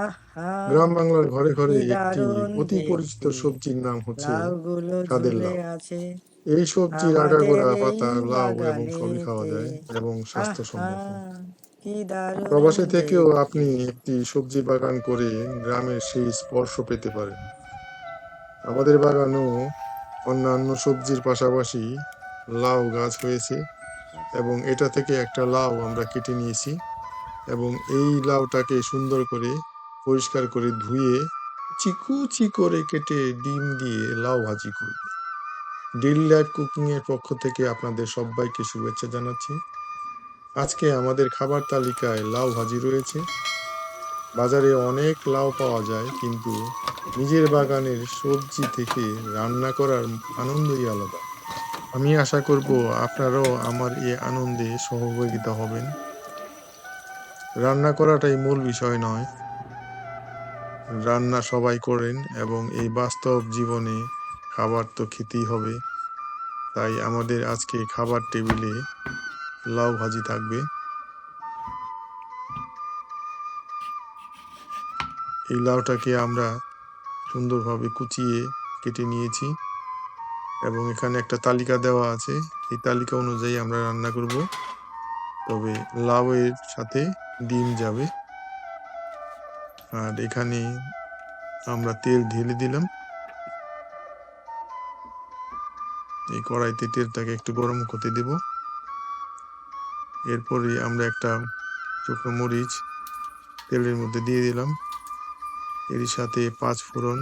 আহা, গ্রাম বাংলার ঘরে ঘরে কি একটি দারুণ অতি পরিচিত দেখতে, সবজির নাম হচ্ছে লাউগুলো ছাদের ঝুলে লাউ। আছে এই সবজির আমাদের আগাগোড়া এই পাতা লাউ এবং সবই খাওয়া বাগানেতে। যায় এবং আহা, স্বাস্থ্যসম্মত। কি দারুণ প্রবাসে থেকেও দেখতে। আপনি একটি সবজি বাগান করে গ্রামের সেই স্পর্শ পেতে পারেন। আমাদের বাগানেও অন্যান্য সবজির পাশাপাশি লাউ গাছ হয়েছে এবং এটা থেকে একটা লাউ আমরা কেটে নিয়েছি এবং এই লাউটাকে সুন্দর করে পরিষ্কার করে ধুয়ে কুচি করে কেটে ডিম দিয়ে লাউ ভাজি করব। ডেইলি লাইফ কুকিং এর পক্ষ থেকে আপনাদের সবাইকে শুভেচ্ছা জানাচ্ছি। আজকে আমাদের খাবার তালিকায় লাউ ভাজি রয়েছে। বাজারে অনেক লাউ পাওয়া যায়, কিন্তু নিজের বাগানের সবজি থেকে রান্না করার আনন্দই আলাদা। আমি আশা করব আপনারাও আমার এই আনন্দে সহযোগিতা হবেন। রান্না করাটাই মূল বিষয় নয়, রান্না সবাই করেন এবং এই বাস্তব জীবনে খাবার তো খেতেই হবে। তাই আমাদের আজকে খাবার টেবিলে লাউ ভাজি থাকবে। এই লাউটাকে আমরা সুন্দরভাবে কুচিয়ে কেটে নিয়েছি এবং এখানে একটা তালিকা দেওয়া আছে। এই তালিকা অনুযায়ী আমরা রান্না করব। তবে লাউয়ের সাথে ডিম যাবে। আর এখানে আমরা তেল ঢেলে দিলাম। এই কড়াইতে তেলটাকে একটু গরম করতে দেব। এরপরে আমরা একটা শুকনো মরিচ তেলের মধ্যে দিয়ে দিলাম। এর সাথে 5 ফোড়ন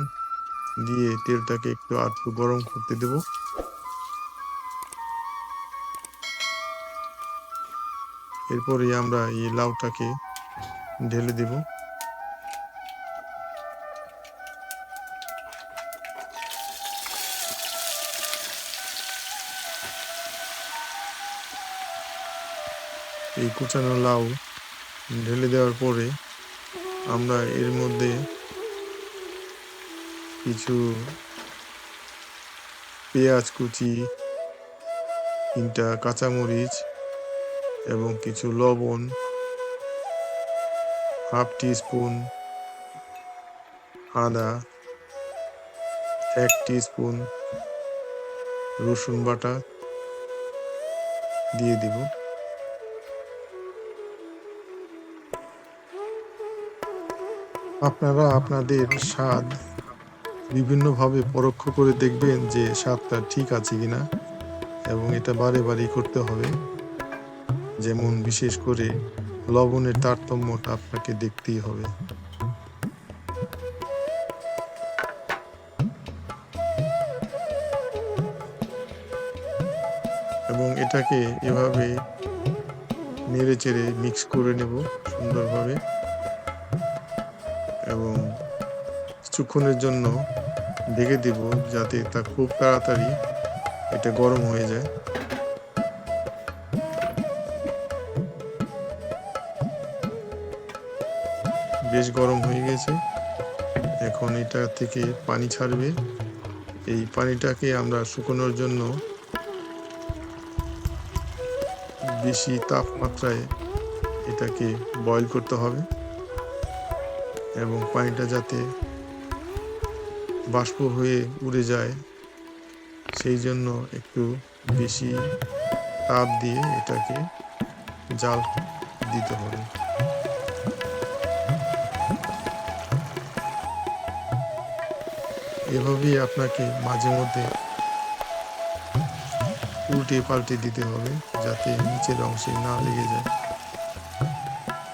দিয়ে তেলটাকে একটু আধটু গরম করতে দেব। এরপরে আমরা এই লাউটাকে ঢেলে দেব। এই কুচানো লাউ ঢেলে দেওয়ার পরে আমরা এর মধ্যে কিছু পেঁয়াজ কুচি, 3টা কাঁচামরিচ এবং কিছু লবণ, হাফ টি স্পুন আদা, 1 টিস্পুন রসুন বাটা দিয়ে দিব। আপনারা আপনাদের স্বাদ বিভিন্নভাবে পরোক্ষ করে দেখবেন যে স্বাদটা ঠিক আছে কিনা, এবং এটা বারে বারেই করতে হবে। যেমন বিশেষ করে লবণের তারতম্যটা আপনাকে দেখতেই হবে। এবং এটাকে এভাবে নেড়ে চেড়ে মিক্স করে নেব সুন্দরভাবে এবং কিছুক্ষণের জন্য ঢেকে দেব, যাতে তা খুব তাড়াতাড়ি এটা গরম হয়ে যায়। বেশ গরম হয়ে গেছে। এখন এটা থেকে পানি ছাড়বে। এই পানিটাকে আমরা শুকানোর জন্য বেশি তাপমাত্রায় এটাকে বয়েল করতে হবে এবং পানিটা যাতে বাষ্প হয়ে উড়ে যায়, সেই জন্য একটু বেশি তাপ দিয়ে এটাকে জাল দিতে হবে। এভাবেই আপনাকে মাঝে মধ্যে উল্টে পাল্টে দিতে হবে, যাতে নিচের অংশে না লেগে যায়।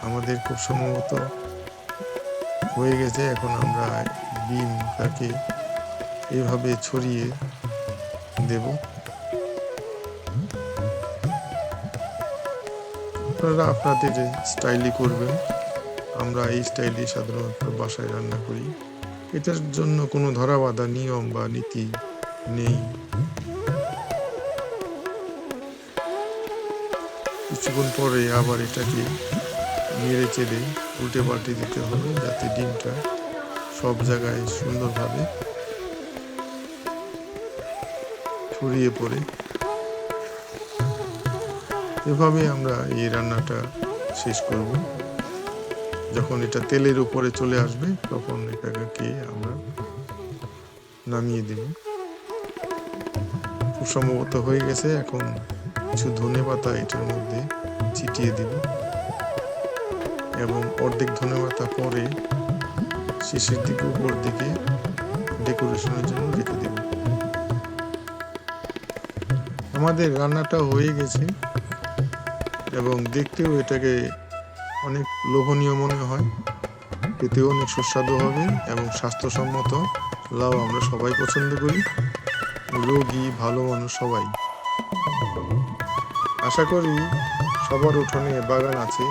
আমাদের খুব সম্ভবত হয়ে গেছে। এখন আমরা ডিমটাকে এভাবে ছড়িয়ে দেব। আপনারা আপনাদের স্টাইলে করবেন। আমরা এই স্টাইলে সাধারণত বাসায় রান্না করি। এটার জন্য কোনো ধরাবাঁধা নিয়ম বা নীতি নেই। কিছুক্ষণ পরে আবার এটাকে নেড়ে চেড়ে উল্টে পাল্টে দিতে হবে, যাতে ডিমটা সব জায়গায় সুন্দরভাবে ছড়িয়ে পড়ে। এভাবে আমরা এই রান্নাটা শেষ করব। যখন এটা তেলের উপরে চলে আসবে তখন এটাকে আমরা নামিয়ে দেব। খুব সম্ভবত হয়ে গেছে। এখন কিছু ধনেপাতা এটার মধ্যে ছিটিয়ে দেব এবং অর্ধেক ধনেপাতা পরে শেষের দিকে উপর দিকে ডেকোরেশনের জন্য রেখে দেব। আমাদের রান্নাটা হয়ে গেছে এবং দেখতেও এটাকে অনেক লোভনীয় মনে হয়, খেতেও অনেক সুস্বাদু হবে এবং স্বাস্থ্যসম্মত। লাউ আমরা সবাই পছন্দ করি, রোগী ভালো মানুষ সবাই। আশা করি সবার উঠোনে বাগান আছে,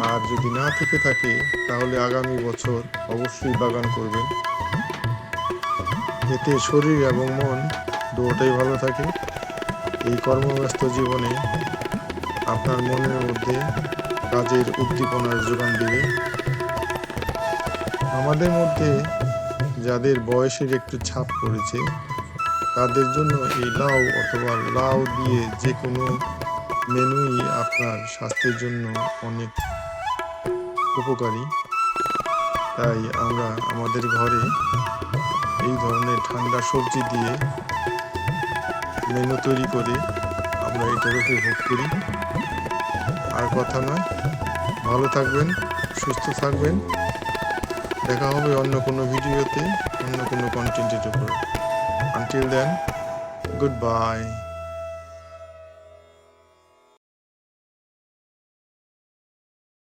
আর যদি না থেকে থাকে তাহলে আগামী বছর অবশ্যই বাগান করবেন। এতে শরীর এবং মন দুটোই ভালো থাকে। এই কর্মব্যস্ত জীবনে আপনার মনের মধ্যে কাজের উদ্দীপনার যোগান দিবে। আমাদের মধ্যে যাদের বয়সের একটু ছাপ পড়েছে তাদের জন্য এই লাউ অথবা লাউ দিয়ে যে কোনো মেনুই আপনার স্বাস্থ্যের জন্য অনেক উপকারী। তাই আমরা আমাদের ঘরে এই ধরনের ঠান্ডা সবজি দিয়ে মেনু তৈরি করে আমরা এটার উপভোগ করি। আর কথা নয়, ভালো থাকবেন, সুস্থ থাকবেন। দেখা হবে অন্য কোনো ভিডিওতে, অন্য কোনো কন্টেন্টের উপর। Until then, goodbye.